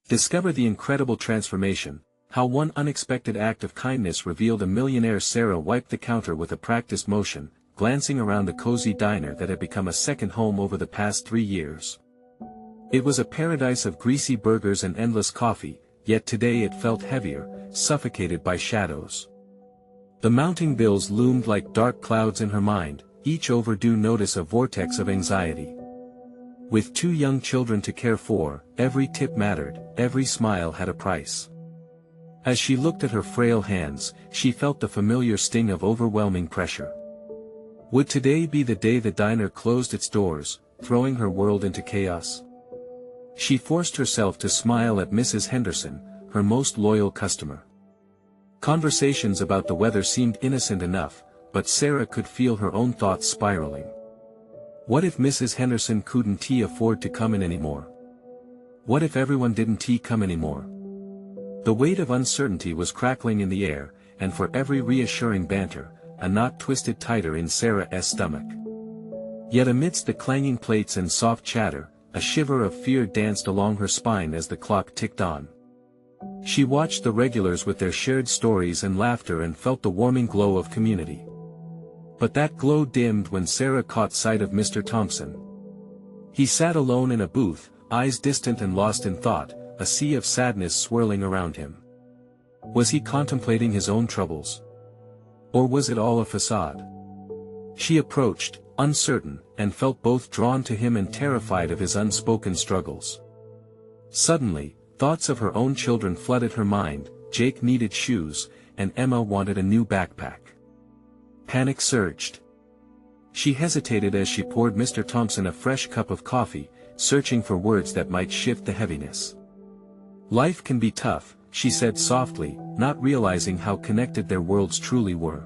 Discover the incredible transformation, how one unexpected act of kindness revealed a millionaire. Sarah wiped the counter with a practiced motion, glancing around the cozy diner that had become a second home over the past 3 years. It was a paradise of greasy burgers and endless coffee, yet today it felt heavier, suffocated by shadows. The mounting bills loomed like dark clouds in her mind, each overdue notice a vortex of anxiety. With 2 young children to care for, every tip mattered, every smile had a price. As she looked at her frail hands, she felt the familiar sting of overwhelming pressure. Would today be the day the diner closed its doors, throwing her world into chaos? She forced herself to smile at Mrs. Henderson, her most loyal customer. Conversations about the weather seemed innocent enough, but Sarah could feel her own thoughts spiraling. What if Mrs. Henderson couldn't afford to come in anymore? What if everyone didn't come anymore? The weight of uncertainty was crackling in the air, and for every reassuring banter, a knot twisted tighter in Sarah's stomach. Yet amidst the clanging plates and soft chatter, a shiver of fear danced along her spine as the clock ticked on. She watched the regulars with their shared stories and laughter and felt the warming glow of community. But that glow dimmed when Sarah caught sight of Mr. Thompson. He sat alone in a booth, eyes distant and lost in thought, a sea of sadness swirling around him. Was he contemplating his own troubles? Or was it all a facade? She approached, uncertain, and felt both drawn to him and terrified of his unspoken struggles. Suddenly, thoughts of her own children flooded her mind. Jake needed shoes, and Emma wanted a new backpack. Panic surged. She hesitated as she poured Mr. Thompson a fresh cup of coffee, searching for words that might shift the heaviness. "Life can be tough," she said softly, not realizing how connected their worlds truly were.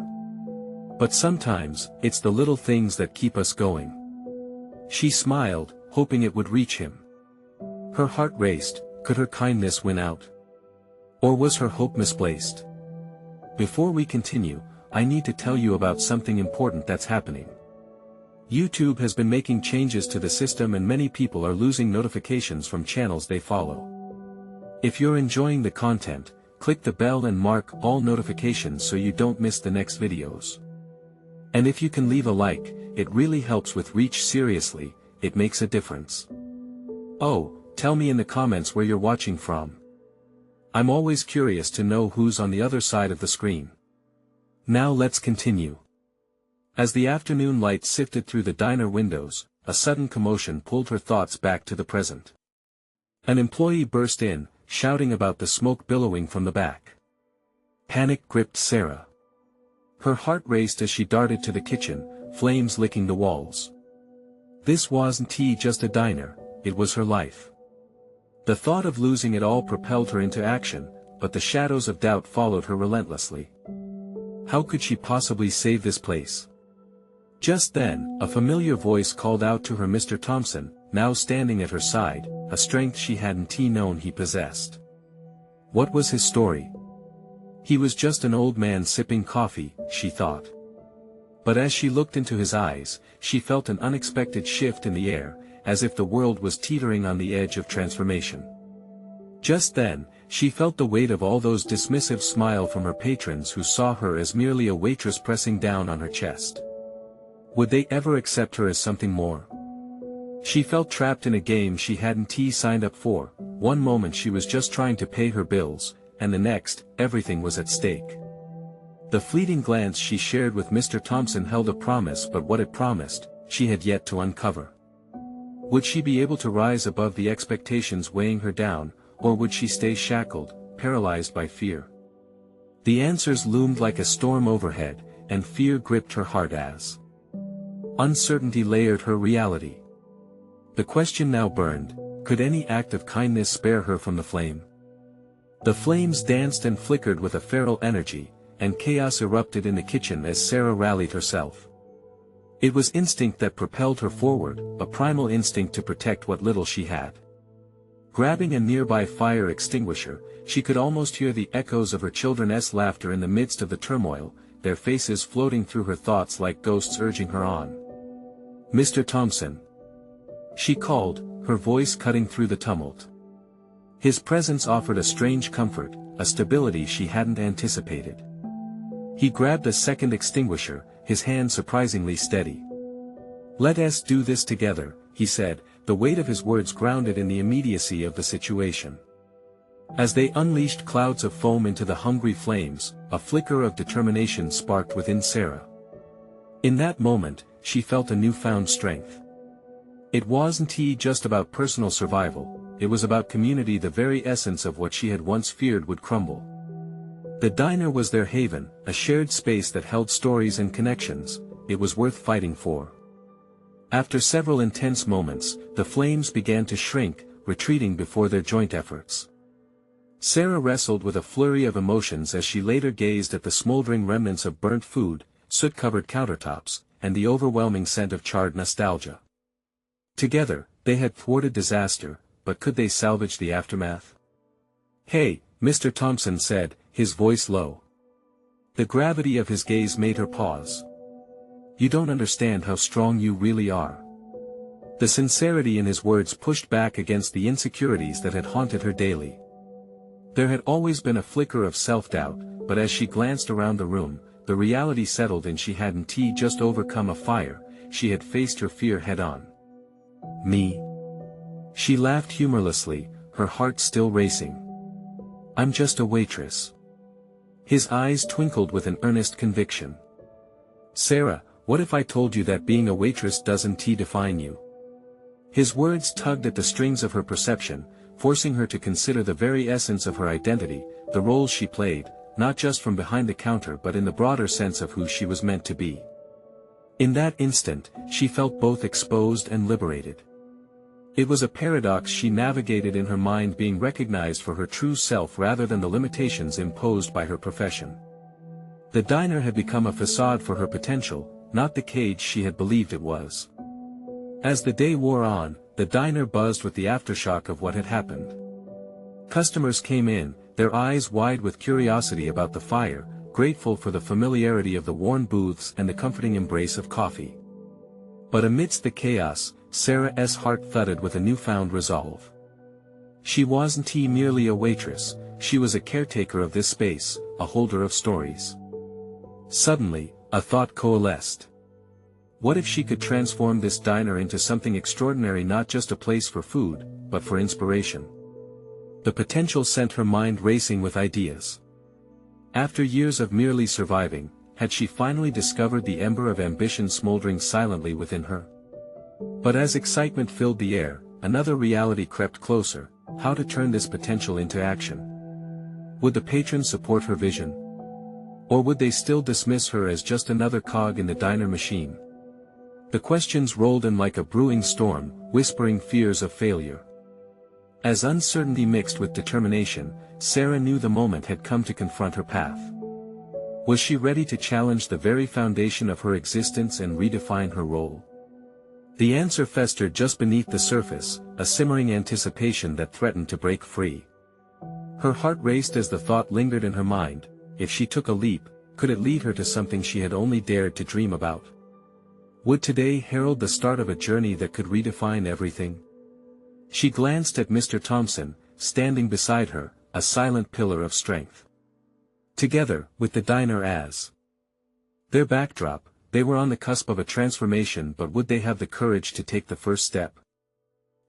"But sometimes, it's the little things that keep us going." She smiled, hoping it would reach him. Her heart raced. Could her kindness win out? Or was her hope misplaced? Before we continue, I need to tell you about something important that's happening. YouTube has been making changes to the system and many people are losing notifications from channels they follow. If you're enjoying the content, click the bell and mark all notifications so you don't miss the next videos. And if you can leave a like, it really helps with reach. Seriously, it makes a difference. Oh, tell me in the comments where you're watching from. I'm always curious to know who's on the other side of the screen. Now let's continue. As the afternoon light sifted through the diner windows, a sudden commotion pulled her thoughts back to the present. An employee burst in, shouting about the smoke billowing from the back. Panic gripped Sarah. Her heart raced as she darted to the kitchen, flames licking the walls. This wasn't just a diner, it was her life. The thought of losing it all propelled her into action, but the shadows of doubt followed her relentlessly. How could she possibly save this place? Just then, a familiar voice called out to her. Mr. Thompson, now standing at her side, a strength she hadn't known he possessed. What was his story? He was just an old man sipping coffee, she thought. But as she looked into his eyes, she felt an unexpected shift in the air, as if the world was teetering on the edge of transformation. Just then, she felt the weight of all those dismissive smiles from her patrons who saw her as merely a waitress pressing down on her chest. Would they ever accept her as something more? She felt trapped in a game she hadn't signed up for. One moment she was just trying to pay her bills, and the next, everything was at stake. The fleeting glance she shared with Mr. Thompson held a promise, but what it promised, she had yet to uncover. Would she be able to rise above the expectations weighing her down, or would she stay shackled, paralyzed by fear? The answers loomed like a storm overhead, and fear gripped her heart as uncertainty layered her reality. The question now burned, could any act of kindness spare her from the flame? The flames danced and flickered with a feral energy, and chaos erupted in the kitchen as Sarah rallied herself. It was instinct that propelled her forward, a primal instinct to protect what little she had. Grabbing a nearby fire extinguisher, she could almost hear the echoes of her children's laughter in the midst of the turmoil, their faces floating through her thoughts like ghosts urging her on. Mr. Thompson. She called, her voice cutting through the tumult. His presence offered a strange comfort, a stability she hadn't anticipated. He grabbed a second extinguisher, his hand surprisingly steady. "Let us do this together," he said, the weight of his words grounded in the immediacy of the situation. As they unleashed clouds of foam into the hungry flames, a flicker of determination sparked within Sarah. In that moment, she felt a newfound strength. It wasn't just about personal survival, it was about community, the very essence of what she had once feared would crumble. The diner was their haven, a shared space that held stories and connections. It was worth fighting for. After several intense moments, the flames began to shrink, retreating before their joint efforts. Sarah wrestled with a flurry of emotions as she later gazed at the smoldering remnants of burnt food, soot-covered countertops, and the overwhelming scent of charred nostalgia. Together, they had thwarted disaster, but could they salvage the aftermath? "Hey," Mr. Thompson said, his voice low. The gravity of his gaze made her pause. "You don't understand how strong you really are." The sincerity in his words pushed back against the insecurities that had haunted her daily. There had always been a flicker of self-doubt, but as she glanced around the room, the reality settled in. She hadn't just overcome a fire, she had faced her fear head-on. "Me?" She laughed humorlessly, her heart still racing. "I'm just a waitress." His eyes twinkled with an earnest conviction. "Sarah, what if I told you that being a waitress doesn't define you?" His words tugged at the strings of her perception, forcing her to consider the very essence of her identity, the role she played, not just from behind the counter but in the broader sense of who she was meant to be. In that instant, she felt both exposed and liberated. It was a paradox she navigated in her mind, being recognized for her true self rather than the limitations imposed by her profession. The diner had become a facade for her potential, not the cage she had believed it was. As the day wore on, the diner buzzed with the aftershock of what had happened. Customers came in, their eyes wide with curiosity about the fire, grateful for the familiarity of the worn booths and the comforting embrace of coffee. But amidst the chaos, Sarah's heart thudded with a newfound resolve. She wasn't merely a waitress, she was a caretaker of this space, a holder of stories. Suddenly, a thought coalesced. What if she could transform this diner into something extraordinary, not just a place for food, but for inspiration? The potential sent her mind racing with ideas. After years of merely surviving, had she finally discovered the ember of ambition smoldering silently within her? But as excitement filled the air, another reality crept closer: how to turn this potential into action. Would the patrons support her vision? Or would they still dismiss her as just another cog in the diner machine? The questions rolled in like a brewing storm, whispering fears of failure. As uncertainty mixed with determination, Sarah knew the moment had come to confront her path. Was she ready to challenge the very foundation of her existence and redefine her role? The answer festered just beneath the surface, a simmering anticipation that threatened to break free. Her heart raced as the thought lingered in her mind: if she took a leap, could it lead her to something she had only dared to dream about? Would today herald the start of a journey that could redefine everything? She glanced at Mr. Thompson, standing beside her, a silent pillar of strength. Together, with the diner as their backdrop, they were on the cusp of a transformation, but would they have the courage to take the first step?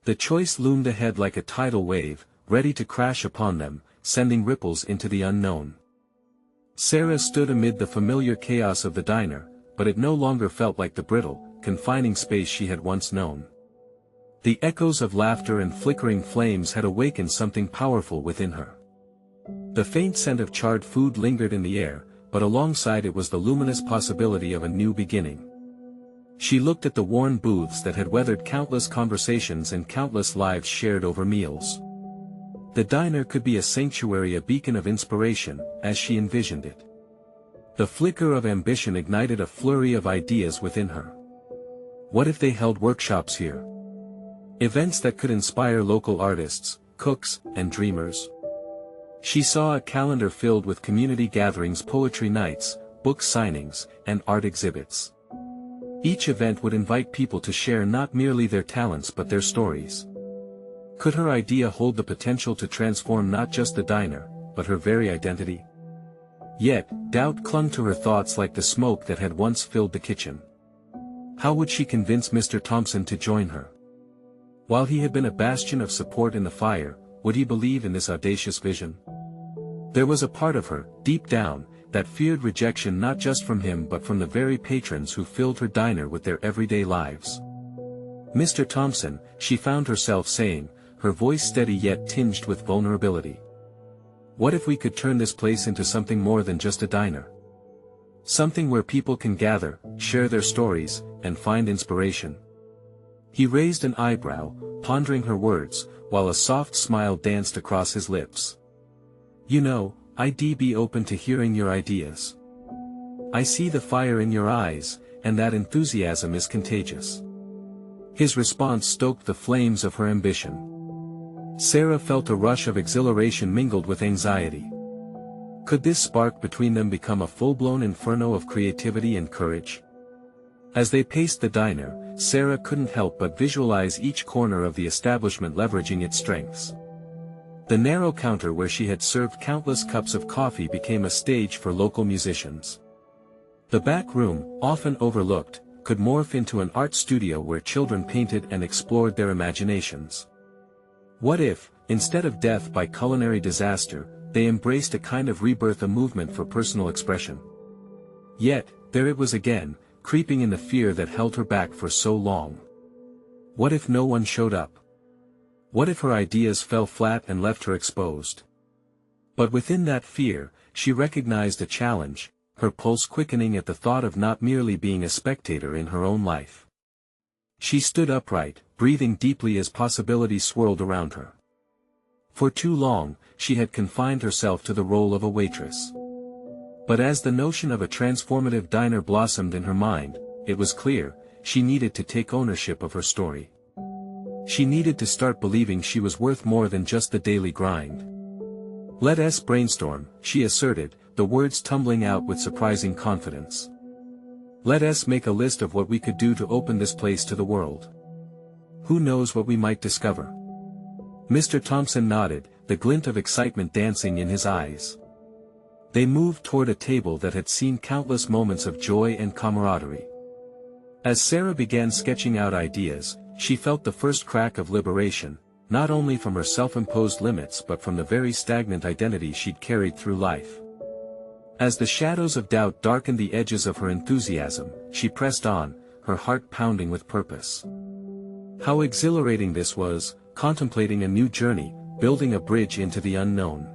The choice loomed ahead like a tidal wave, ready to crash upon them, sending ripples into the unknown. Sarah stood amid the familiar chaos of the diner, but it no longer felt like the brittle, confining space she had once known. The echoes of laughter and flickering flames had awakened something powerful within her. The faint scent of charred food lingered in the air, but alongside it was the luminous possibility of a new beginning. She looked at the worn booths that had weathered countless conversations and countless lives shared over meals. The diner could be a sanctuary, a beacon of inspiration, as she envisioned it. The flicker of ambition ignited a flurry of ideas within her. What if they held workshops here? Events that could inspire local artists, cooks, and dreamers. She saw a calendar filled with community gatherings, poetry nights, book signings, and art exhibits. Each event would invite people to share not merely their talents but their stories. Could her idea hold the potential to transform not just the diner, but her very identity? Yet, doubt clung to her thoughts like the smoke that had once filled the kitchen. How would she convince Mr. Thompson to join her? While he had been a bastion of support in the fire, would he believe in this audacious vision? There was a part of her, deep down, that feared rejection not just from him but from the very patrons who filled her diner with their everyday lives. Mr. Thompson, she found herself saying, her voice steady yet tinged with vulnerability. What if we could turn this place into something more than just a diner? Something where people can gather, share their stories, and find inspiration. He raised an eyebrow, pondering her words, while a soft smile danced across his lips. You know, I'd be open to hearing your ideas. I see the fire in your eyes, and that enthusiasm is contagious. His response stoked the flames of her ambition. Sarah felt a rush of exhilaration mingled with anxiety. Could this spark between them become a full-blown inferno of creativity and courage? As they paced the diner, Sarah couldn't help but visualize each corner of the establishment leveraging its strengths. The narrow counter where she had served countless cups of coffee became a stage for local musicians. The back room, often overlooked, could morph into an art studio where children painted and explored their imaginations. What if, instead of death by culinary disaster, they embraced a kind of rebirth, a movement for personal expression? Yet, there it was again, creeping in the fear that held her back for so long. What if no one showed up? What if her ideas fell flat and left her exposed? But within that fear, she recognized a challenge, her pulse quickening at the thought of not merely being a spectator in her own life. She stood upright, breathing deeply as possibilities swirled around her. For too long, she had confined herself to the role of a waitress. But as the notion of a transformative diner blossomed in her mind, it was clear, she needed to take ownership of her story. She needed to start believing she was worth more than just the daily grind. Let us brainstorm, she asserted, the words tumbling out with surprising confidence. Let us make a list of what we could do to open this place to the world. Who knows what we might discover? Mr. Thompson nodded, the glint of excitement dancing in his eyes. They moved toward a table that had seen countless moments of joy and camaraderie. As Sarah began sketching out ideas, she felt the first crack of liberation, not only from her self-imposed limits but from the very stagnant identity she'd carried through life. As the shadows of doubt darkened the edges of her enthusiasm, she pressed on, her heart pounding with purpose. How exhilarating this was, contemplating a new journey, building a bridge into the unknown.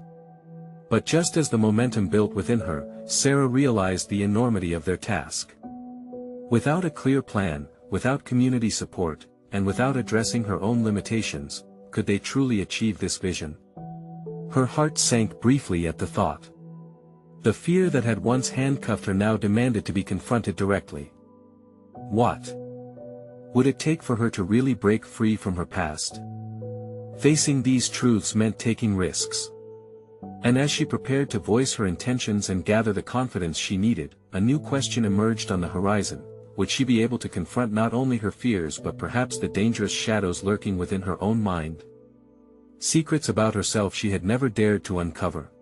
But just as the momentum built within her, Sarah realized the enormity of their task. Without a clear plan, without community support, and without addressing her own limitations, could they truly achieve this vision? Her heart sank briefly at the thought. The fear that had once handcuffed her now demanded to be confronted directly. What would it take for her to really break free from her past? Facing these truths meant taking risks. And as she prepared to voice her intentions and gather the confidence she needed, a new question emerged on the horizon. Would she be able to confront not only her fears but perhaps the dangerous shadows lurking within her own mind? Secrets about herself she had never dared to uncover.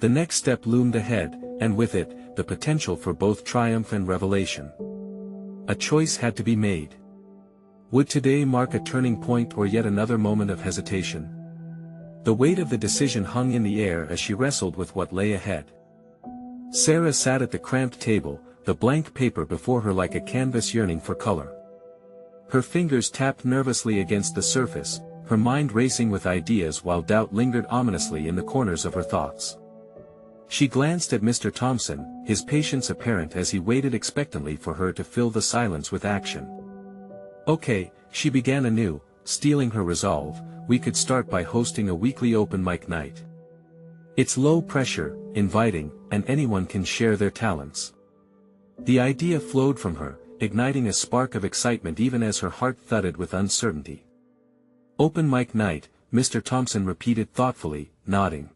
The next step loomed ahead, and with it, the potential for both triumph and revelation. A choice had to be made. Would today mark a turning point or yet another moment of hesitation? The weight of the decision hung in the air as she wrestled with what lay ahead. Sarah sat at the cramped table, the blank paper before her like a canvas yearning for color. Her fingers tapped nervously against the surface, her mind racing with ideas while doubt lingered ominously in the corners of her thoughts. She glanced at Mr. Thompson, his patience apparent as he waited expectantly for her to fill the silence with action. Okay, she began anew, steeling her resolve, we could start by hosting a weekly open mic night. It's low pressure, inviting, and anyone can share their talents. The idea flowed from her, igniting a spark of excitement even as her heart thudded with uncertainty. Open mic night, Mr. Thompson repeated thoughtfully, nodding.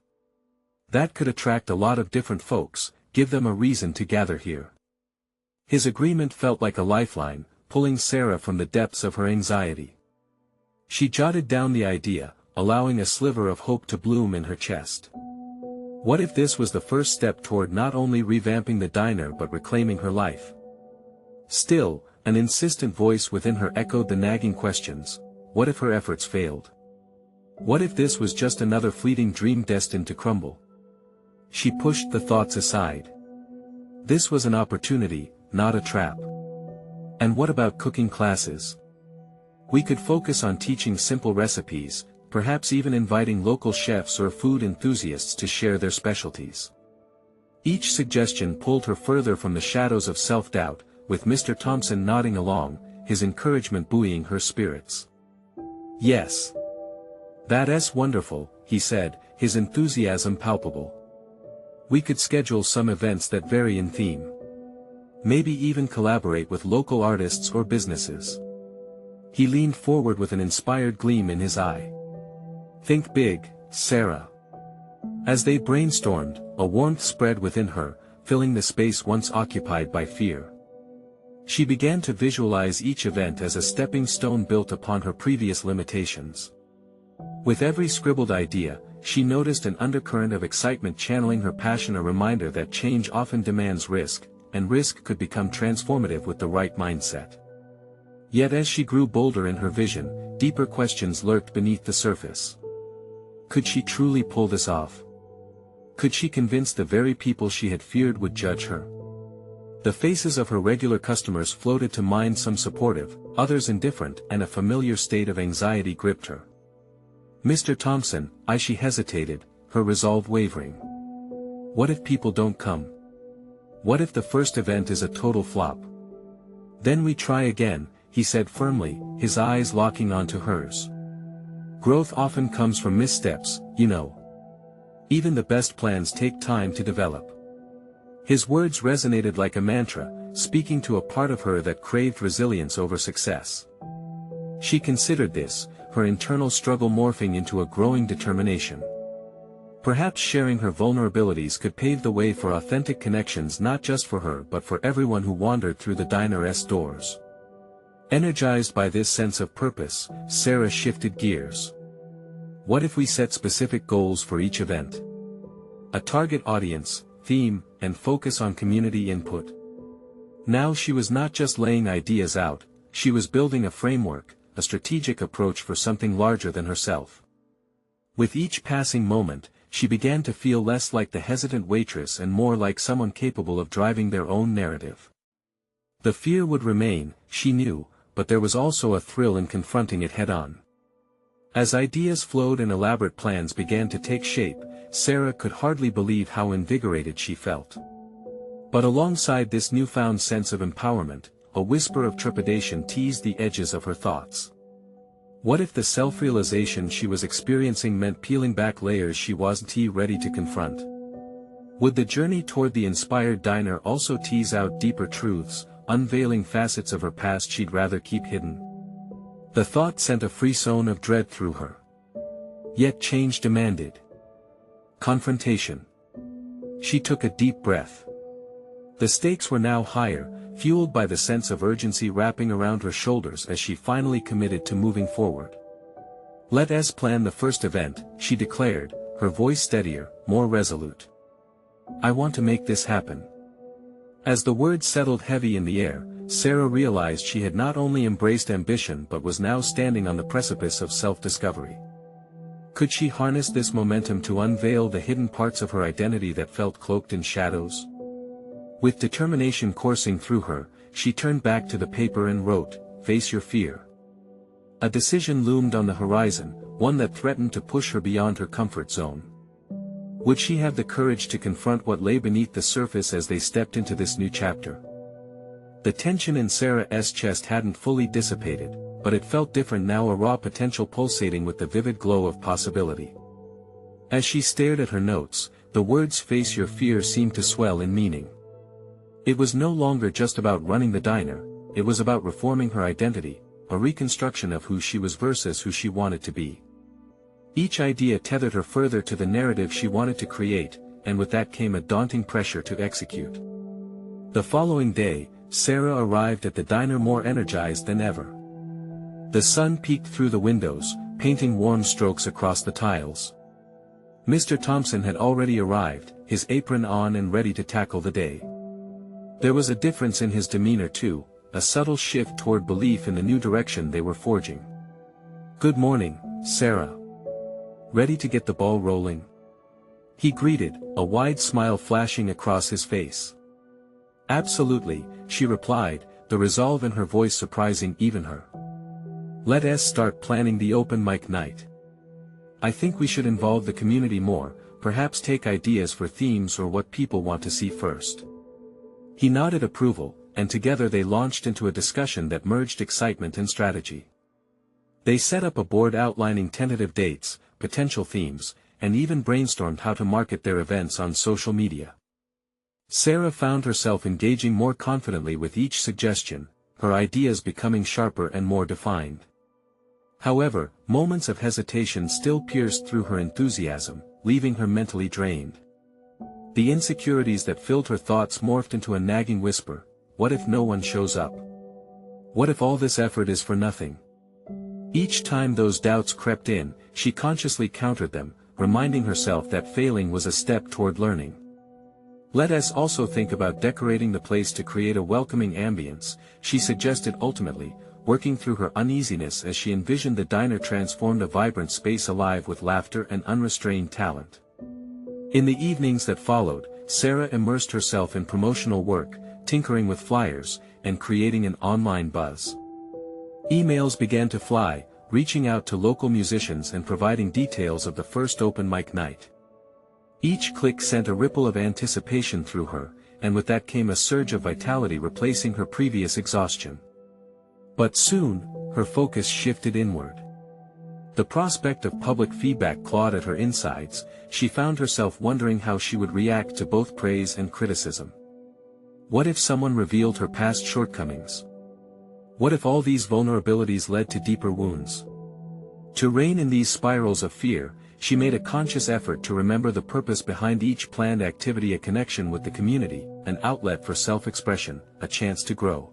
That could attract a lot of different folks, give them a reason to gather here. His agreement felt like a lifeline, pulling Sarah from the depths of her anxiety. She jotted down the idea, allowing a sliver of hope to bloom in her chest. What if this was the first step toward not only revamping the diner but reclaiming her life? Still, an insistent voice within her echoed the nagging questions. What if her efforts failed? What if this was just another fleeting dream destined to crumble? She pushed the thoughts aside. This was an opportunity, not a trap. And what about cooking classes? We could focus on teaching simple recipes, perhaps even inviting local chefs or food enthusiasts to share their specialties. Each suggestion pulled her further from the shadows of self-doubt, with Mr. Thompson nodding along, his encouragement buoying her spirits. Yes. That's wonderful, he said, his enthusiasm palpable. We could schedule some events that vary in theme. Maybe even collaborate with local artists or businesses. He leaned forward with an inspired gleam in his eye. Think big, Sarah. As they brainstormed, a warmth spread within her, filling the space once occupied by fear. She began to visualize each event as a stepping stone built upon her previous limitations. With every scribbled idea, she noticed an undercurrent of excitement channeling her passion, a reminder that change often demands risk, and risk could become transformative with the right mindset. Yet as she grew bolder in her vision, deeper questions lurked beneath the surface. Could she truly pull this off? Could she convince the very people she had feared would judge her? The faces of her regular customers floated to mind, some supportive, others indifferent, and a familiar state of anxiety gripped her. Mr. Thompson, she hesitated, her resolve wavering. What if people don't come? What if the first event is a total flop? Then we try again, he said firmly, his eyes locking onto hers. Growth often comes from missteps, you know. Even the best plans take time to develop. His words resonated like a mantra, speaking to a part of her that craved resilience over success. She considered this, her internal struggle morphing into a growing determination. Perhaps sharing her vulnerabilities could pave the way for authentic connections, not just for her but for everyone who wandered through the diner's doors. Energized by this sense of purpose, Sarah shifted gears. What if we set specific goals for each event? A target audience, theme, and focus on community input. Now she was not just laying ideas out, she was building a framework, a strategic approach for something larger than herself. With each passing moment, she began to feel less like the hesitant waitress and more like someone capable of driving their own narrative. The fear would remain, she knew, but there was also a thrill in confronting it head-on. As ideas flowed and elaborate plans began to take shape, Sarah could hardly believe how invigorated she felt. But alongside this newfound sense of empowerment, a whisper of trepidation teased the edges of her thoughts. What if the self-realization she was experiencing meant peeling back layers she wasn't ready to confront? Would the journey toward the inspired diner also tease out deeper truths, unveiling facets of her past she'd rather keep hidden? The thought sent a frisson of dread through her. Yet change demanded confrontation. She took a deep breath. The stakes were now higher, fueled by the sense of urgency wrapping around her shoulders as she finally committed to moving forward. Let us plan the first event, she declared, her voice steadier, more resolute. I want to make this happen. As the words settled heavy in the air, Sarah realized she had not only embraced ambition but was now standing on the precipice of self-discovery. Could she harness this momentum to unveil the hidden parts of her identity that felt cloaked in shadows? With determination coursing through her, she turned back to the paper and wrote, "Face your fear." A decision loomed on the horizon, one that threatened to push her beyond her comfort zone. Would she have the courage to confront what lay beneath the surface as they stepped into this new chapter? The tension in Sarah's chest hadn't fully dissipated, but it felt different now, a raw potential pulsating with the vivid glow of possibility. As she stared at her notes, the words "face your fear" seemed to swell in meaning. It was no longer just about running the diner, it was about reforming her identity, a reconstruction of who she was versus who she wanted to be. Each idea tethered her further to the narrative she wanted to create, and with that came a daunting pressure to execute. The following day, Sarah arrived at the diner more energized than ever. The sun peeked through the windows, painting warm strokes across the tiles. Mr. Thompson had already arrived, his apron on and ready to tackle the day. There was a difference in his demeanor too, a subtle shift toward belief in the new direction they were forging. "Good morning, Sarah. Ready to get the ball rolling?" he greeted, a wide smile flashing across his face. "Absolutely," she replied, the resolve in her voice surprising even her. "Let's start planning the open mic night. I think we should involve the community more, perhaps take ideas for themes or what people want to see first." He nodded approval, and together they launched into a discussion that merged excitement and strategy. They set up a board outlining tentative dates, potential themes, and even brainstormed how to market their events on social media. Sarah found herself engaging more confidently with each suggestion, her ideas becoming sharper and more defined. However, moments of hesitation still pierced through her enthusiasm, leaving her mentally drained. The insecurities that filled her thoughts morphed into a nagging whisper: what if no one shows up? What if all this effort is for nothing? Each time those doubts crept in, she consciously countered them, reminding herself that failing was a step toward learning. "Let us also think about decorating the place to create a welcoming ambience," she suggested ultimately, working through her uneasiness as she envisioned the diner transformed a vibrant space alive with laughter and unrestrained talent. In the evenings that followed, Sarah immersed herself in promotional work, tinkering with flyers, and creating an online buzz. Emails began to fly, reaching out to local musicians and providing details of the first open mic night. Each click sent a ripple of anticipation through her, and with that came a surge of vitality replacing her previous exhaustion. But soon, her focus shifted inward. The prospect of public feedback clawed at her insides, she found herself wondering how she would react to both praise and criticism. What if someone revealed her past shortcomings? What if all these vulnerabilities led to deeper wounds? To rein in these spirals of fear, she made a conscious effort to remember the purpose behind each planned activity: a connection with the community, an outlet for self-expression, a chance to grow.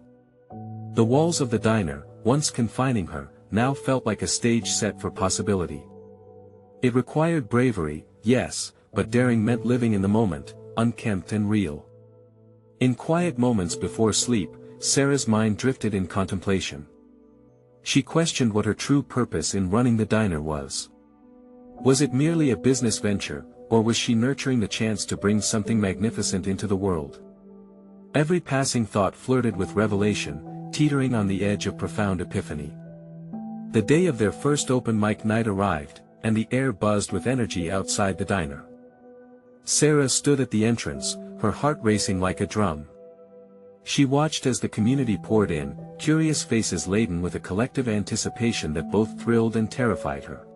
The walls of the diner, once confining her, now felt like a stage set for possibility. It required bravery, yes, but daring meant living in the moment, unkempt and real. In quiet moments before sleep, Sarah's mind drifted in contemplation. She questioned what her true purpose in running the diner was. Was it merely a business venture, or was she nurturing the chance to bring something magnificent into the world? Every passing thought flirted with revelation, teetering on the edge of profound epiphany. The day of their first open mic night arrived, and the air buzzed with energy outside the diner. Sarah stood at the entrance, her heart racing like a drum. She watched as the community poured in, curious faces laden with a collective anticipation that both thrilled and terrified her.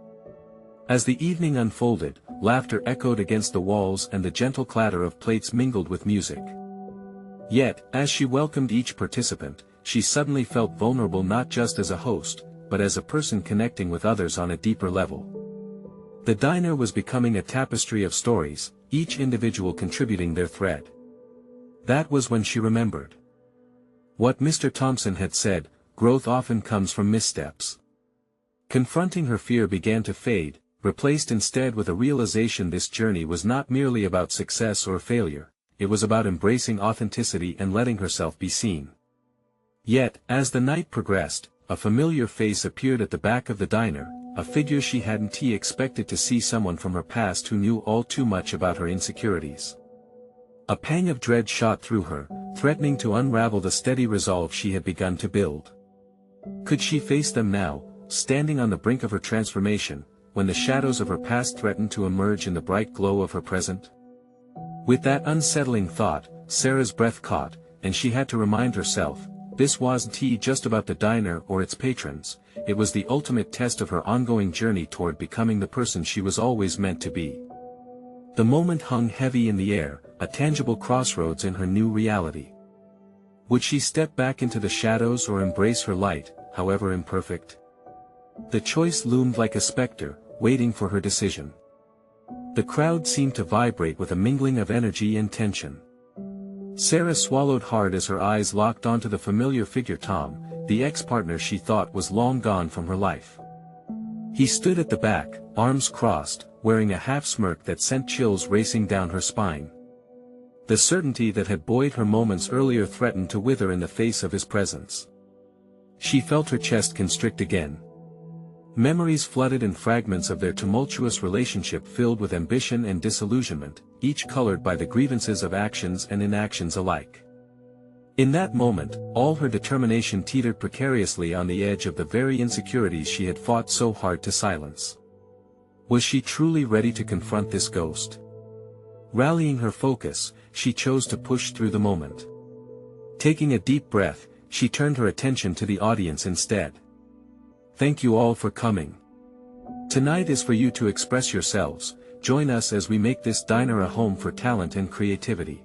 As the evening unfolded, laughter echoed against the walls and the gentle clatter of plates mingled with music. Yet, as she welcomed each participant, she suddenly felt vulnerable, not just as a host, but as a person connecting with others on a deeper level. The diner was becoming a tapestry of stories, each individual contributing their thread. That was when she remembered what Mr. Thompson had said: growth often comes from missteps. Confronting her fear began to fade, replaced instead with a realization this journey was not merely about success or failure, it was about embracing authenticity and letting herself be seen. Yet, as the night progressed, a familiar face appeared at the back of the diner, a figure she hadn't expected to see: someone from her past who knew all too much about her insecurities. A pang of dread shot through her, threatening to unravel the steady resolve she had begun to build. Could she face them now, standing on the brink of her transformation, when the shadows of her past threatened to emerge in the bright glow of her present? With that unsettling thought, Sarah's breath caught, and she had to remind herself, this wasn't just about the diner or its patrons, it was the ultimate test of her ongoing journey toward becoming the person she was always meant to be. The moment hung heavy in the air, a tangible crossroads in her new reality. Would she step back into the shadows or embrace her light, however imperfect? The choice loomed like a specter, waiting for her decision. The crowd seemed to vibrate with a mingling of energy and tension. Sarah swallowed hard as her eyes locked onto the familiar figure. Tom, the ex-partner she thought was long gone from her life. He stood at the back, arms crossed, wearing a half-smirk that sent chills racing down her spine. The certainty that had buoyed her moments earlier threatened to wither in the face of his presence. She felt her chest constrict again. Memories flooded in fragments of their tumultuous relationship filled with ambition and disillusionment, each colored by the grievances of actions and inactions alike. In that moment, all her determination teetered precariously on the edge of the very insecurities she had fought so hard to silence. Was she truly ready to confront this ghost? Rallying her focus, she chose to push through the moment. Taking a deep breath, she turned her attention to the audience instead. Thank you all for coming. Tonight is for you to express yourselves. Join us as we make this diner a home for talent and creativity.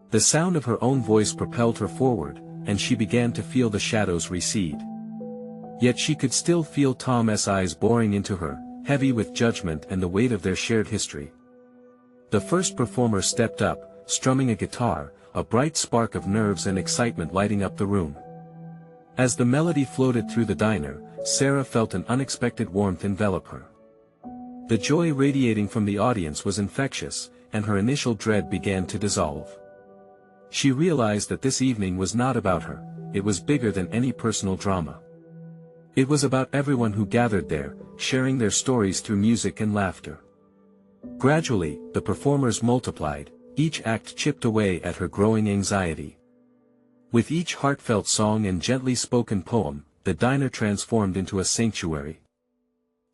The sound of her own voice propelled her forward, and she began to feel the shadows recede. Yet she could still feel Tom's eyes boring into her, heavy with judgment and the weight of their shared history. The first performer stepped up, strumming a guitar, a bright spark of nerves and excitement lighting up the room. As the melody floated through the diner, Sarah felt an unexpected warmth envelop her. The joy radiating from the audience was infectious, and her initial dread began to dissolve. She realized that this evening was not about her, it was bigger than any personal drama. It was about everyone who gathered there, sharing their stories through music and laughter. Gradually, the performers multiplied, each act chipped away at her growing anxiety. With each heartfelt song and gently spoken poem, the diner transformed into a sanctuary.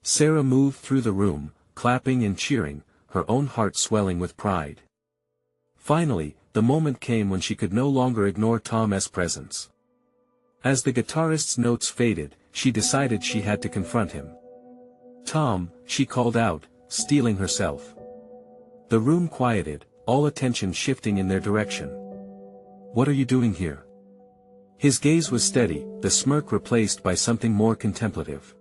Sarah moved through the room, clapping and cheering, her own heart swelling with pride. Finally, the moment came when she could no longer ignore Tom's presence. As the guitarist's notes faded, she decided she had to confront him. "Tom," she called out, steeling herself. The room quieted, all attention shifting in their direction. "What are you doing here?" His gaze was steady, the smirk replaced by something more contemplative.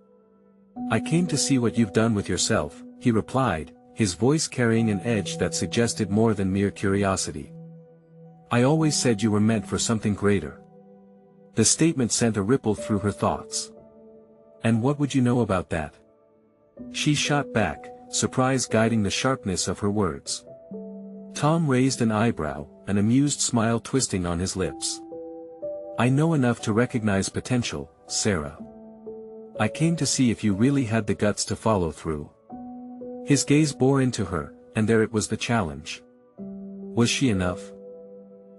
"I came to see what you've done with yourself," he replied, his voice carrying an edge that suggested more than mere curiosity. "I always said you were meant for something greater." The statement sent a ripple through her thoughts. "And what would you know about that?" She shot back, surprise guiding the sharpness of her words. Tom raised an eyebrow, an amused smile twisting on his lips. "I know enough to recognize potential, Sarah. I came to see if you really had the guts to follow through." His gaze bore into her, and there it was the challenge. Was she enough?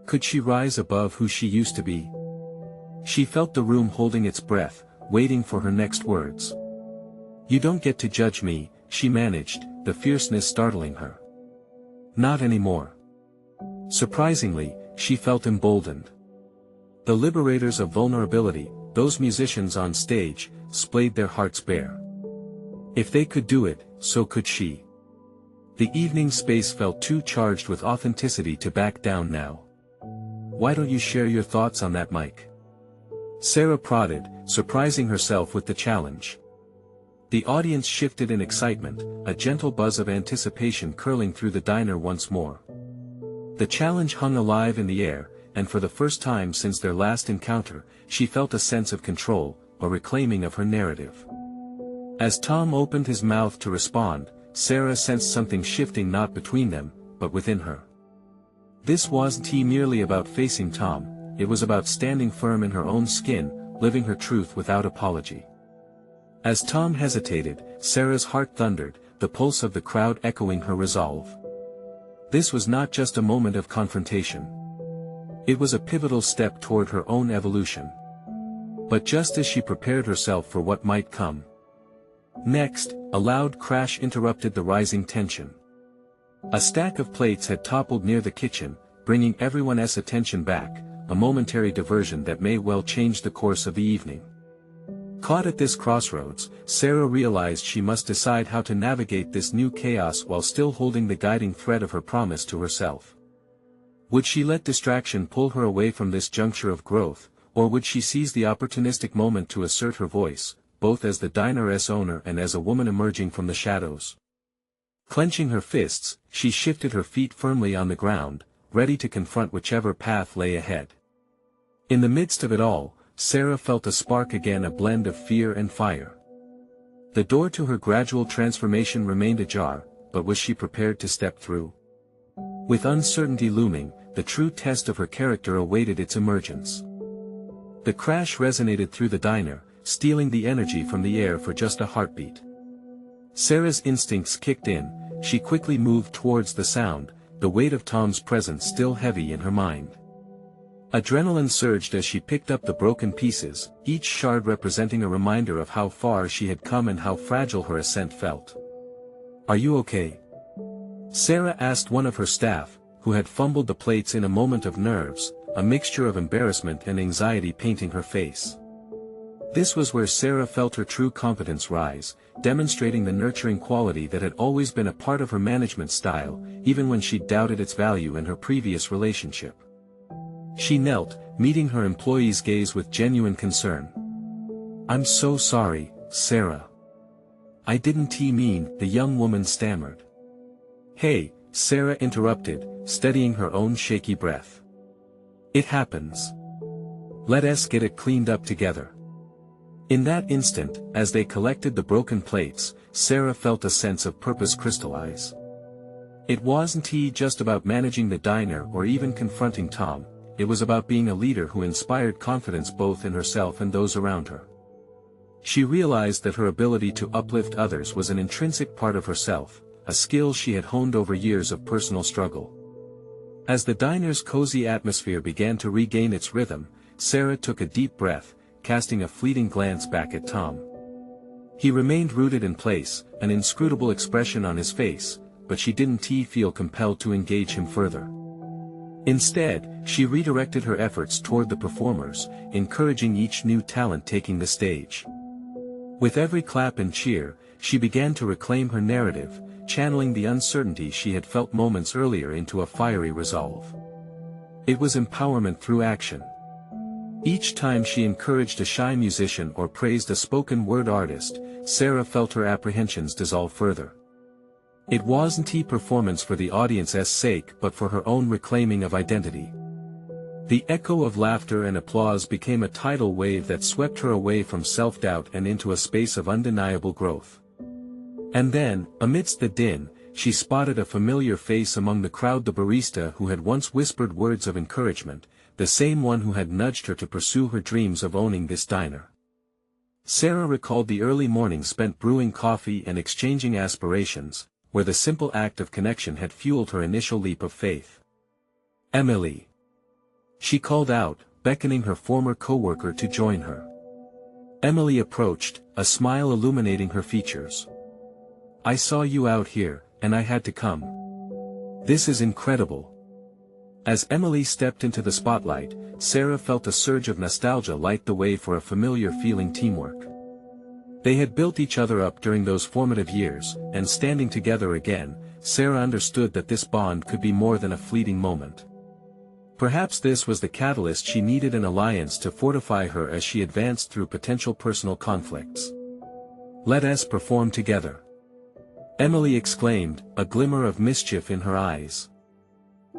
Could she rise above who she used to be? She felt the room holding its breath, waiting for her next words. "You don't get to judge me," she managed, the fierceness startling her. "Not anymore." Surprisingly, she felt emboldened. The liberators of vulnerability, those musicians on stage, splayed their hearts bare. If they could do it, so could she. The evening space felt too charged with authenticity to back down now. "Why don't you share your thoughts on that mic?" Sarah prodded, surprising herself with the challenge. The audience shifted in excitement, a gentle buzz of anticipation curling through the diner once more. The challenge hung alive in the air, and for the first time since their last encounter, she felt a sense of control, a reclaiming of her narrative. As Tom opened his mouth to respond, Sarah sensed something shifting not between them, but within her. This wasn't merely about facing Tom, it was about standing firm in her own skin, living her truth without apology. As Tom hesitated, Sarah's heart thundered, the pulse of the crowd echoing her resolve. This was not just a moment of confrontation. It was a pivotal step toward her own evolution. But just as she prepared herself for what might come. Next, a loud crash interrupted the rising tension. A stack of plates had toppled near the kitchen, bringing everyone's attention back, a momentary diversion that may well change the course of the evening. Caught at this crossroads, Sarah realized she must decide how to navigate this new chaos while still holding the guiding thread of her promise to herself. Would she let distraction pull her away from this juncture of growth, or would she seize the opportunistic moment to assert her voice, both as the diner's owner and as a woman emerging from the shadows? Clenching her fists, she shifted her feet firmly on the ground, ready to confront whichever path lay ahead. In the midst of it all, Sarah felt a spark again, a blend of fear and fire. The door to her gradual transformation remained ajar, but was she prepared to step through? With uncertainty looming, the true test of her character awaited its emergence. The crash resonated through the diner, stealing the energy from the air for just a heartbeat. Sarah's instincts kicked in. She quickly moved towards the sound, the weight of Tom's presence still heavy in her mind. Adrenaline surged as she picked up the broken pieces, each shard representing a reminder of how far she had come and how fragile her ascent felt. "Are you okay?" Sarah asked one of her staff, who had fumbled the plates in a moment of nerves, a mixture of embarrassment and anxiety painting her face. This was where Sarah felt her true competence rise, demonstrating the nurturing quality that had always been a part of her management style, even when she doubted its value in her previous relationship. She knelt, meeting her employee's gaze with genuine concern. "I'm so sorry, Sarah. I didn't mean," the young woman stammered. "Hey," Sarah interrupted, steadying her own shaky breath. "It happens. Let us get it cleaned up together." In that instant, as they collected the broken plates, Sarah felt a sense of purpose crystallize. It wasn't just about managing the diner or even confronting Tom. It was about being a leader who inspired confidence both in herself and those around her. She realized that her ability to uplift others was an intrinsic part of herself, a skill she had honed over years of personal struggle. As the diner's cozy atmosphere began to regain its rhythm, Sarah took a deep breath, casting a fleeting glance back at Tom. He remained rooted in place, an inscrutable expression on his face, but she didn't feel compelled to engage him further. Instead, she redirected her efforts toward the performers, encouraging each new talent taking the stage. With every clap and cheer, she began to reclaim her narrative, channeling the uncertainty she had felt moments earlier into a fiery resolve. It was empowerment through action. Each time she encouraged a shy musician or praised a spoken-word artist, Sarah felt her apprehensions dissolve further. It wasn't performance for the audience's sake but for her own reclaiming of identity. The echo of laughter and applause became a tidal wave that swept her away from self-doubt and into a space of undeniable growth. And then, amidst the din, she spotted a familiar face among the crowd, the barista who had once whispered words of encouragement, the same one who had nudged her to pursue her dreams of owning this diner. Sarah recalled the early mornings spent brewing coffee and exchanging aspirations, where the simple act of connection had fueled her initial leap of faith. "Emily!" she called out, beckoning her former co-worker to join her. Emily approached, a smile illuminating her features. "I saw you out here, and I had to come. This is incredible." As Emily stepped into the spotlight, Sarah felt a surge of nostalgia light the way for a familiar feeling: teamwork. They had built each other up during those formative years, and standing together again, Sarah understood that this bond could be more than a fleeting moment. Perhaps this was the catalyst she needed, an alliance to fortify her as she advanced through potential personal conflicts. "Let us perform together," Emily exclaimed, a glimmer of mischief in her eyes.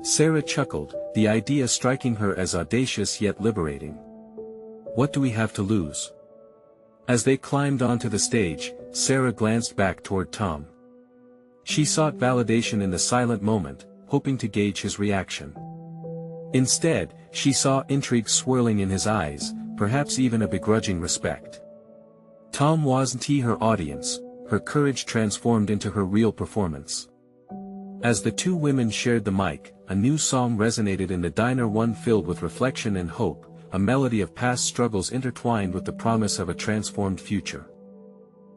Sarah chuckled, the idea striking her as audacious yet liberating. "What do we have to lose?" As they climbed onto the stage, Sarah glanced back toward Tom. She sought validation in the silent moment, hoping to gauge his reaction. Instead, she saw intrigue swirling in his eyes, perhaps even a begrudging respect. Tom wasn't her audience, her courage transformed into her real performance. As the two women shared the mic, a new song resonated in the diner, one filled with reflection and hope, a melody of past struggles intertwined with the promise of a transformed future.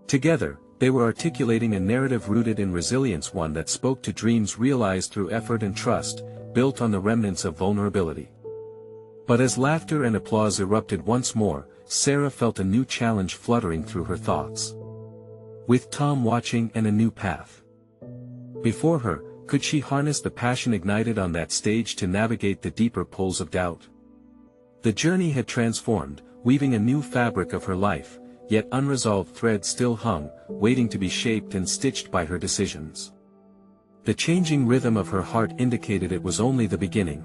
Together, they were articulating a narrative rooted in resilience, one that spoke to dreams realized through effort and trust, built on the remnants of vulnerability. But as laughter and applause erupted once more, Sarah felt a new challenge fluttering through her thoughts. With Tom watching and a new path before her, could she harness the passion ignited on that stage to navigate the deeper pulls of doubt? The journey had transformed, weaving a new fabric of her life, yet unresolved threads still hung, waiting to be shaped and stitched by her decisions. The changing rhythm of her heart indicated it was only the beginning.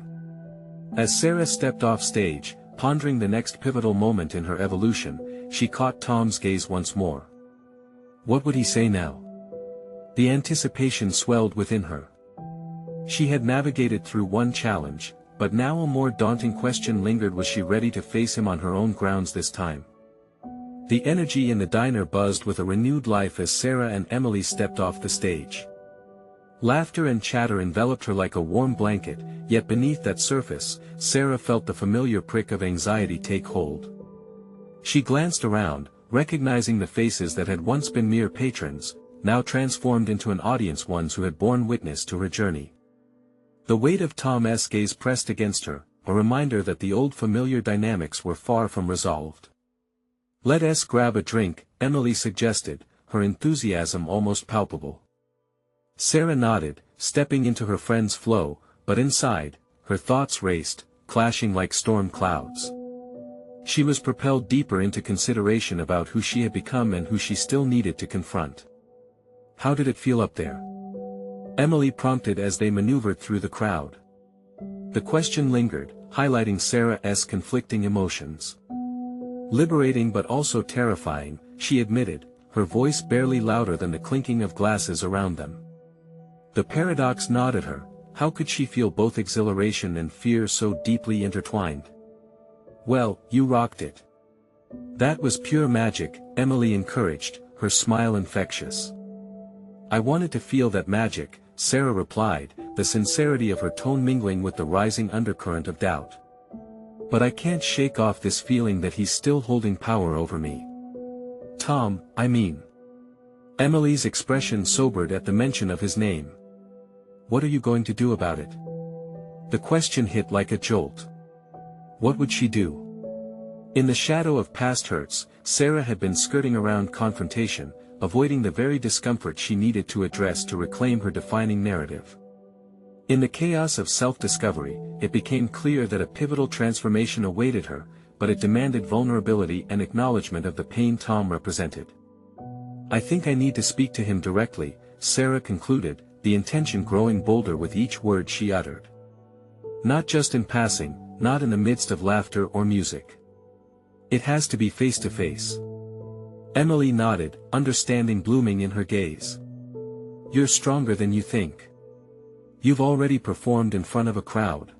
As Sarah stepped off stage, pondering the next pivotal moment in her evolution, she caught Tom's gaze once more. What would he say now? The anticipation swelled within her. She had navigated through one challenge, but now a more daunting question lingered: was she ready to face him on her own grounds this time? The energy in the diner buzzed with a renewed life as Sarah and Emily stepped off the stage. Laughter and chatter enveloped her like a warm blanket, yet beneath that surface, Sarah felt the familiar prick of anxiety take hold. She glanced around, recognizing the faces that had once been mere patrons, now transformed into an audience, ones who had borne witness to her journey. The weight of Tom's gaze pressed against her, a reminder that the old familiar dynamics were far from resolved. "Let's grab a drink," Emily suggested, her enthusiasm almost palpable. Sarah nodded, stepping into her friend's flow, but inside, her thoughts raced, clashing like storm clouds. She was propelled deeper into consideration about who she had become and who she still needed to confront. How did it feel up there? Emily prompted as they maneuvered through the crowd. The question lingered, highlighting Sarah's conflicting emotions. Liberating but also terrifying, she admitted, her voice barely louder than the clinking of glasses around them. The paradox gnawed at her. How could she feel both exhilaration and fear so deeply intertwined? "Well, you rocked it." "That was pure magic," Emily encouraged, her smile infectious. "I wanted to feel that magic," Sarah replied, the sincerity of her tone mingling with the rising undercurrent of doubt. "But I can't shake off this feeling that he's still holding power over me. Tom, I mean." Emily's expression sobered at the mention of his name. "What are you going to do about it?" The question hit like a jolt. What would she do? In the shadow of past hurts, Sarah had been skirting around confrontation, avoiding the very discomfort she needed to address to reclaim her defining narrative. In the chaos of self-discovery, it became clear that a pivotal transformation awaited her, but it demanded vulnerability and acknowledgement of the pain Tom represented. "I think I need to speak to him directly," Sarah concluded, the intention growing bolder with each word she uttered. "Not just in passing, not in the midst of laughter or music. It has to be face to face." Emily nodded, understanding blooming in her gaze. "You're stronger than you think. You've already performed in front of a crowd.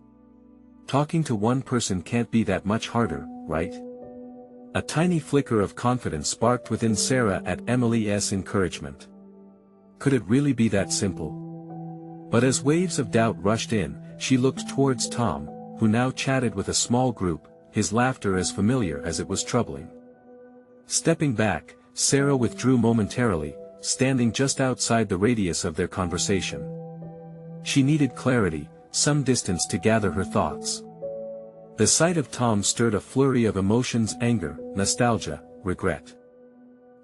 Talking to one person can't be that much harder, right?" A tiny flicker of confidence sparked within Sarah at Emily's encouragement. Could it really be that simple? But as waves of doubt rushed in, she looked towards Tom, who now chatted with a small group, his laughter as familiar as it was troubling. Stepping back, Sarah withdrew momentarily, standing just outside the radius of their conversation. She needed clarity, some distance to gather her thoughts. The sight of Tom stirred a flurry of emotions: anger, nostalgia, regret.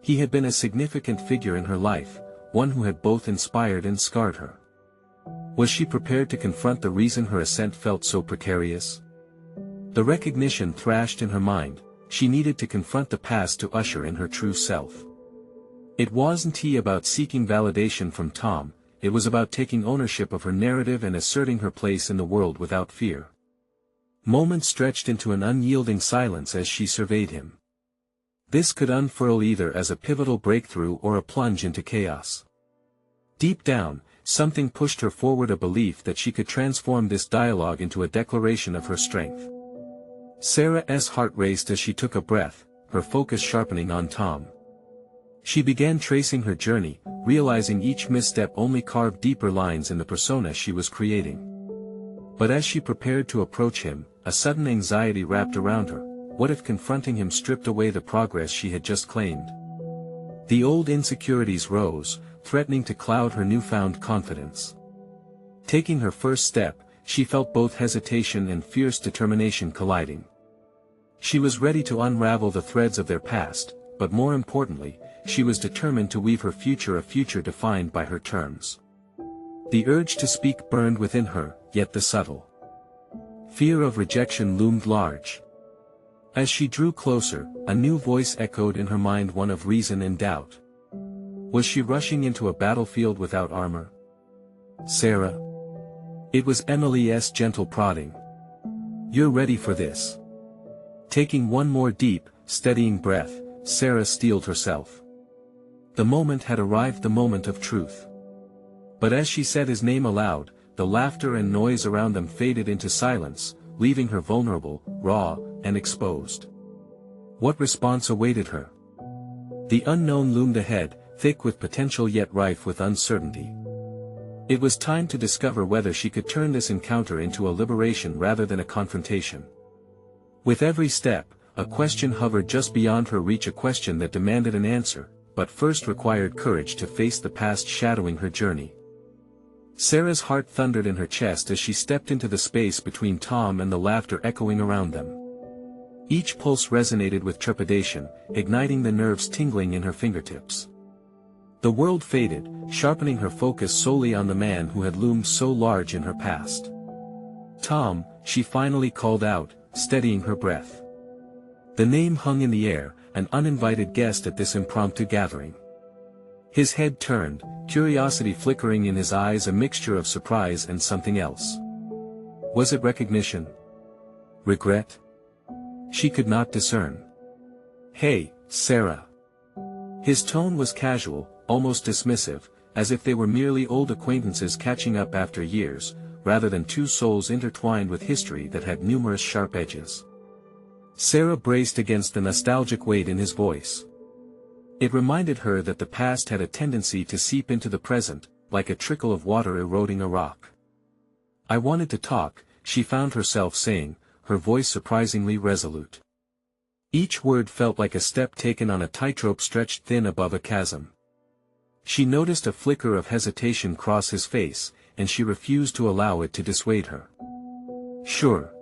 He had been a significant figure in her life, one who had both inspired and scarred her. Was she prepared to confront the reason her ascent felt so precarious? The recognition thrashed in her mind. She needed to confront the past to usher in her true self. It wasn't about seeking validation from Tom, it was about taking ownership of her narrative and asserting her place in the world without fear. Moments stretched into an unyielding silence as she surveyed him. This could unfurl either as a pivotal breakthrough or a plunge into chaos. Deep down, something pushed her forward, a belief that she could transform this dialogue into a declaration of her strength. Sarah's heart raced as she took a breath, her focus sharpening on Tom. She began tracing her journey, realizing each misstep only carved deeper lines in the persona she was creating. But as she prepared to approach him, a sudden anxiety wrapped around her. What if confronting him stripped away the progress she had just claimed? The old insecurities rose, threatening to cloud her newfound confidence. Taking her first step, she felt both hesitation and fierce determination colliding. She was ready to unravel the threads of their past, but more importantly, she was determined to weave her future, a future defined by her terms. The urge to speak burned within her, yet the subtle fear of rejection loomed large. As she drew closer, a new voice echoed in her mind, one of reason and doubt. Was she rushing into a battlefield without armor? "Sarah." It was Emily's gentle prodding. "You're ready for this. Taking one more deep, steadying breath, Sarah steeled herself. The moment had arrived, the moment of truth. But as she said his name aloud, the laughter and noise around them faded into silence, leaving her vulnerable, raw, and exposed. What response awaited her? The unknown loomed ahead, thick with potential yet rife with uncertainty. It was time to discover whether she could turn this encounter into a liberation rather than a confrontation. With every step, a question hovered just beyond her reach, a question that demanded an answer, but first required courage to face the past shadowing her journey. Sarah's heart thundered in her chest as she stepped into the space between Tom and the laughter echoing around them. Each pulse resonated with trepidation, igniting the nerves tingling in her fingertips. The world faded, sharpening her focus solely on the man who had loomed so large in her past. Tom, she finally called out, steadying her breath. The name hung in the air, an uninvited guest at this impromptu gathering. His head turned, curiosity flickering in his eyes, a mixture of surprise and something else. Was it recognition? Regret? She could not discern. "Hey, Sarah." His tone was casual, almost dismissive, as if they were merely old acquaintances catching up after years, rather than two souls intertwined with history that had numerous sharp edges. Sarah braced against the nostalgic weight in his voice. It reminded her that the past had a tendency to seep into the present, like a trickle of water eroding a rock. "I wanted to talk," she found herself saying, her voice surprisingly resolute. Each word felt like a step taken on a tightrope stretched thin above a chasm. She noticed a flicker of hesitation cross his face, and she refused to allow it to dissuade her. "Sure.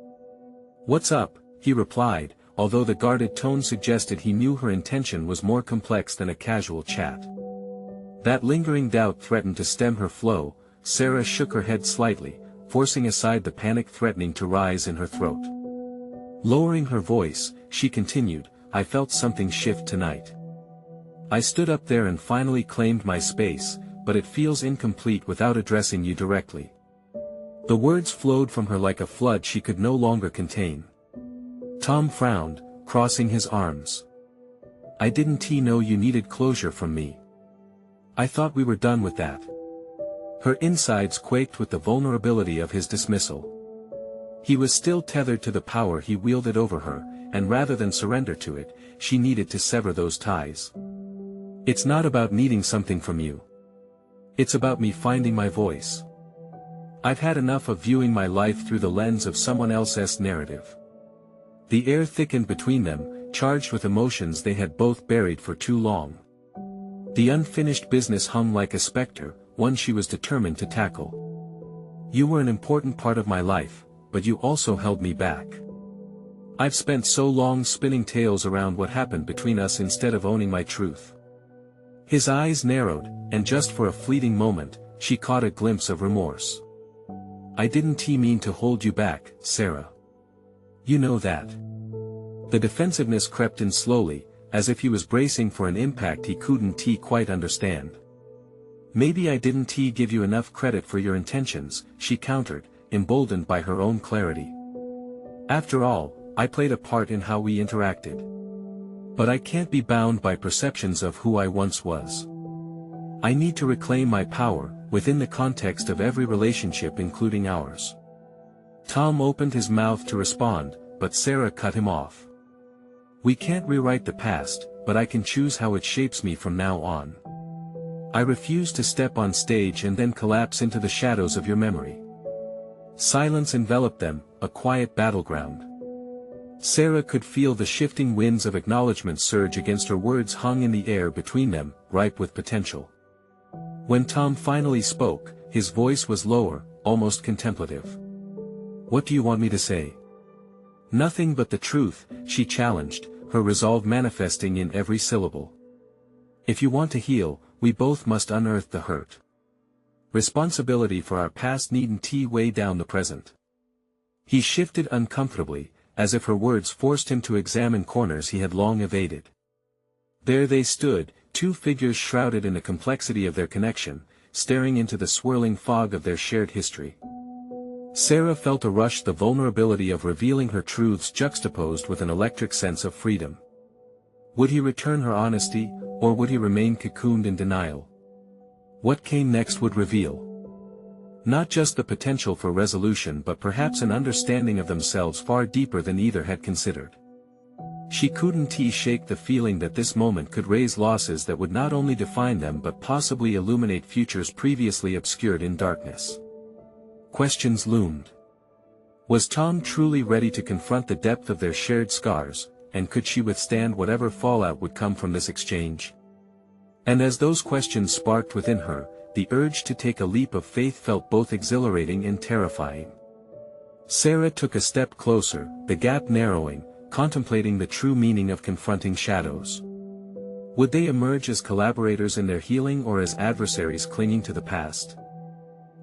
What's up?" he replied, although the guarded tone suggested he knew her intention was more complex than a casual chat. That lingering doubt threatened to stem her flow. Sarah shook her head slightly, forcing aside the panic threatening to rise in her throat. Lowering her voice, she continued, "I felt something shift tonight. I stood up there and finally claimed my space, but it feels incomplete without addressing you directly." The words flowed from her like a flood she could no longer contain. Tom frowned, crossing his arms. "I didn't know you needed closure from me. I thought we were done with that." Her insides quaked with the vulnerability of his dismissal. He was still tethered to the power he wielded over her, and rather than surrender to it, she needed to sever those ties. "It's not about needing something from you. It's about me finding my voice. I've had enough of viewing my life through the lens of someone else's narrative." The air thickened between them, charged with emotions they had both buried for too long. The unfinished business hung like a specter, one she was determined to tackle. "You were an important part of my life, but you also held me back. I've spent so long spinning tales around what happened between us instead of owning my truth." His eyes narrowed, and just for a fleeting moment, she caught a glimpse of remorse. "I didn't mean to hold you back, Sarah. You know that." The defensiveness crept in slowly, as if he was bracing for an impact he couldn't quite understand. "Maybe I didn't give you enough credit for your intentions," she countered, emboldened by her own clarity. "After all, I played a part in how we interacted. But I can't be bound by perceptions of who I once was. I need to reclaim my power, within the context of every relationship including ours." Tom opened his mouth to respond, but Sarah cut him off. "We can't rewrite the past, but I can choose how it shapes me from now on. I refuse to step on stage and then collapse into the shadows of your memory." Silence enveloped them, a quiet battleground. Sarah could feel the shifting winds of acknowledgement surge against her. Words hung in the air between them, ripe with potential. When Tom finally spoke, his voice was lower, almost contemplative. "What do you want me to say?" "Nothing but the truth," she challenged, her resolve manifesting in every syllable. "If you want to heal, we both must unearth the hurt. Responsibility for our past needn't weigh down the present." He shifted uncomfortably, as if her words forced him to examine corners he had long evaded. There they stood, two figures shrouded in the complexity of their connection, staring into the swirling fog of their shared history. Sarah felt a rush, the vulnerability of revealing her truths juxtaposed with an electric sense of freedom. Would he return her honesty, or would he remain cocooned in denial? What came next would reveal not just the potential for resolution but perhaps an understanding of themselves far deeper than either had considered. She couldn't shake the feeling that this moment could raise losses that would not only define them but possibly illuminate futures previously obscured in darkness. Questions loomed. Was Tom truly ready to confront the depth of their shared scars, and could she withstand whatever fallout would come from this exchange? And as those questions sparked within her, the urge to take a leap of faith felt both exhilarating and terrifying. Sarah took a step closer, the gap narrowing, contemplating the true meaning of confronting shadows. Would they emerge as collaborators in their healing or as adversaries clinging to the past?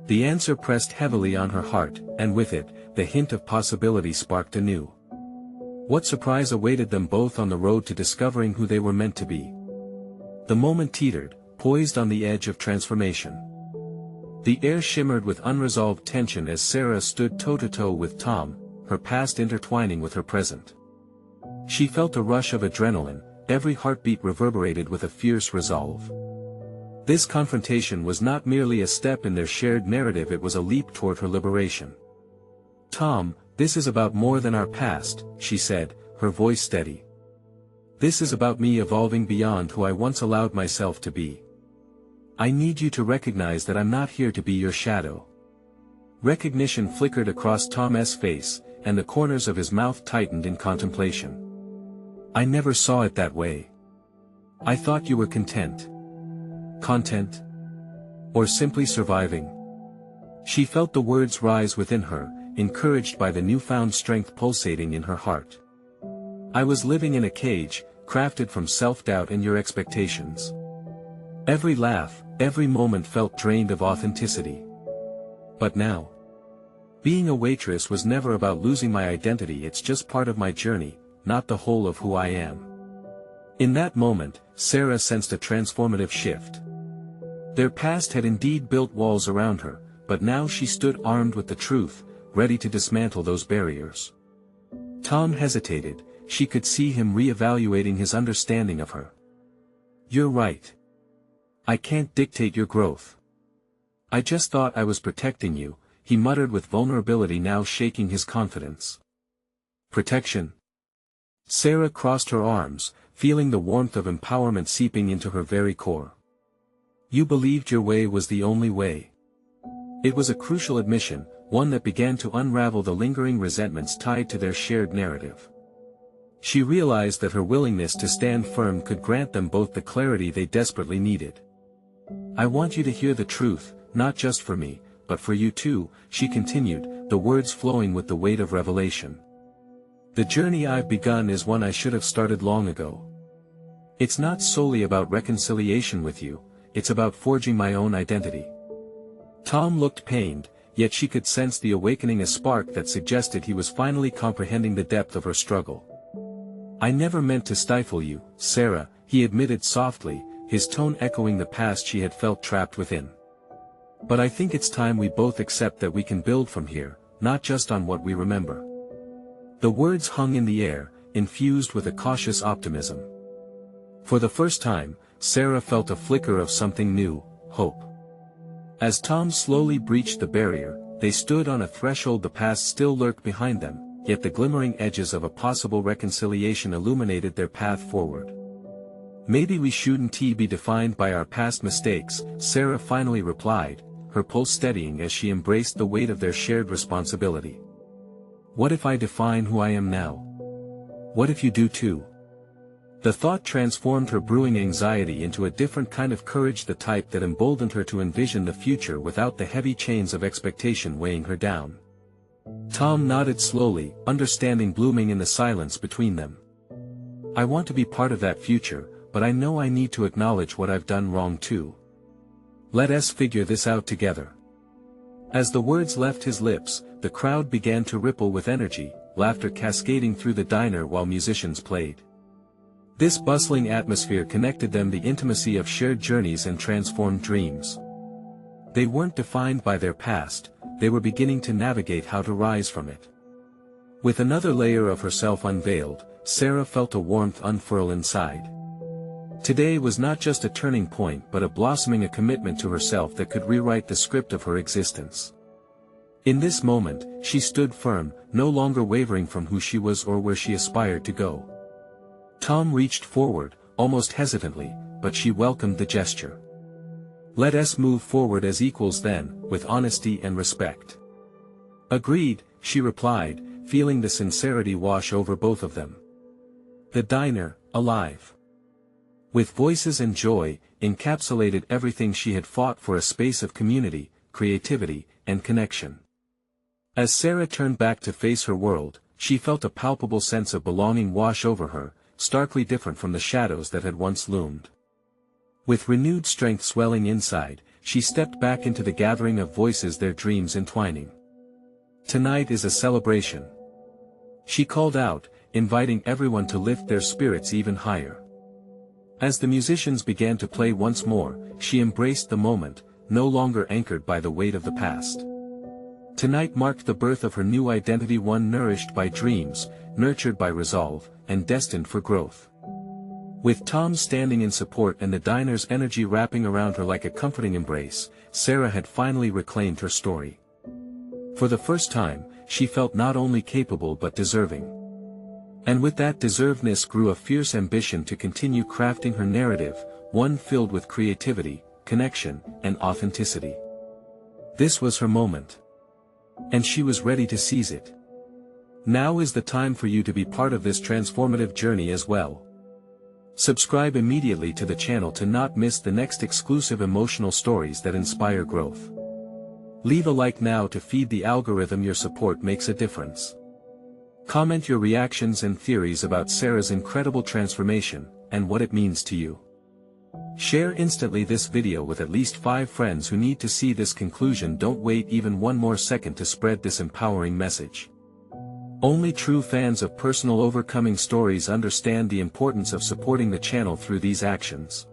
The answer pressed heavily on her heart, and with it, the hint of possibility sparked anew. What surprise awaited them both on the road to discovering who they were meant to be? The moment teetered, poised on the edge of transformation. The air shimmered with unresolved tension as Sarah stood toe-to-toe with Tom, her past intertwining with her present. She felt a rush of adrenaline, every heartbeat reverberated with a fierce resolve. This confrontation was not merely a step in their shared narrative, it was a leap toward her liberation. "Tom, this is about more than our past," she said, her voice steady. "This is about me evolving beyond who I once allowed myself to be. I need you to recognize that I'm not here to be your shadow." Recognition flickered across Tom's face, and the corners of his mouth tightened in contemplation. "I never saw it that way. I thought you were content." Content? Or simply surviving? She felt the words rise within her, encouraged by the newfound strength pulsating in her heart. "I was living in a cage, crafted from self-doubt and your expectations. Every laugh, every moment felt drained of authenticity. But now, being a waitress was never about losing my identity, it's just part of my journey, not the whole of who I am." In that moment, Sarah sensed a transformative shift. Their past had indeed built walls around her, but now she stood armed with the truth, ready to dismantle those barriers. Tom hesitated, she could see him re-evaluating his understanding of her. "You're right. I can't dictate your growth. I just thought I was protecting you," he muttered with vulnerability now shaking his confidence. "Protection?" Sarah crossed her arms, feeling the warmth of empowerment seeping into her very core. "You believed your way was the only way." It was a crucial admission, one that began to unravel the lingering resentments tied to their shared narrative. She realized that her willingness to stand firm could grant them both the clarity they desperately needed. "I want you to hear the truth, not just for me, but for you too," she continued, the words flowing with the weight of revelation. "The journey I've begun is one I should have started long ago. It's not solely about reconciliation with you, it's about forging my own identity." Tom looked pained, yet she could sense the awakening, a spark that suggested he was finally comprehending the depth of her struggle. "I never meant to stifle you, Sarah," he admitted softly, his tone echoing the past she had felt trapped within. "But I think it's time we both accept that we can build from here, not just on what we remember." The words hung in the air, infused with a cautious optimism. For the first time, Sarah felt a flicker of something new, hope. As Tom slowly breached the barrier, they stood on a threshold. The past still lurked behind them, yet the glimmering edges of a possible reconciliation illuminated their path forward. "Maybe we shouldn't be defined by our past mistakes," Sarah finally replied, her pulse steadying as she embraced the weight of their shared responsibility. "What if I define who I am now? What if you do too?" The thought transformed her brewing anxiety into a different kind of courage, the type that emboldened her to envision the future without the heavy chains of expectation weighing her down. Tom nodded slowly, understanding blooming in the silence between them. "I want to be part of that future, but I know I need to acknowledge what I've done wrong too. Let us figure this out together." As the words left his lips, the crowd began to ripple with energy, laughter cascading through the diner while musicians played. This bustling atmosphere connected them, the intimacy of shared journeys and transformed dreams. They weren't defined by their past, they were beginning to navigate how to rise from it. With another layer of herself unveiled, Sarah felt a warmth unfurl inside. Today was not just a turning point but a blossoming, a commitment to herself that could rewrite the script of her existence. In this moment, she stood firm, no longer wavering from who she was or where she aspired to go. Tom reached forward, almost hesitantly, but she welcomed the gesture. "Let us move forward as equals then, with honesty and respect." "Agreed," she replied, feeling the sincerity wash over both of them. The diner, alive with voices and joy, encapsulated everything she had fought for: a space of community, creativity, and connection. As Sarah turned back to face her world, she felt a palpable sense of belonging wash over her, starkly different from the shadows that had once loomed. With renewed strength swelling inside, she stepped back into the gathering of voices, their dreams entwining. "Tonight is a celebration," she called out, inviting everyone to lift their spirits even higher. As the musicians began to play once more, she embraced the moment, no longer anchored by the weight of the past. Tonight marked the birth of her new identity, one nourished by dreams, nurtured by resolve, and destined for growth. With Tom standing in support and the diner's energy wrapping around her like a comforting embrace, Sarah had finally reclaimed her story. For the first time, she felt not only capable but deserving. And with that deservedness grew a fierce ambition to continue crafting her narrative, one filled with creativity, connection, and authenticity. This was her moment. And she was ready to seize it. Now is the time for you to be part of this transformative journey as well. Subscribe immediately to the channel to not miss the next exclusive emotional stories that inspire growth. Leave a like now to feed the algorithm. Your support makes a difference. Comment your reactions and theories about Sarah's incredible transformation, and what it means to you. Share instantly this video with at least 5 friends who need to see this conclusion. Don't wait even one more second to spread this empowering message. Only true fans of personal overcoming stories understand the importance of supporting the channel through these actions.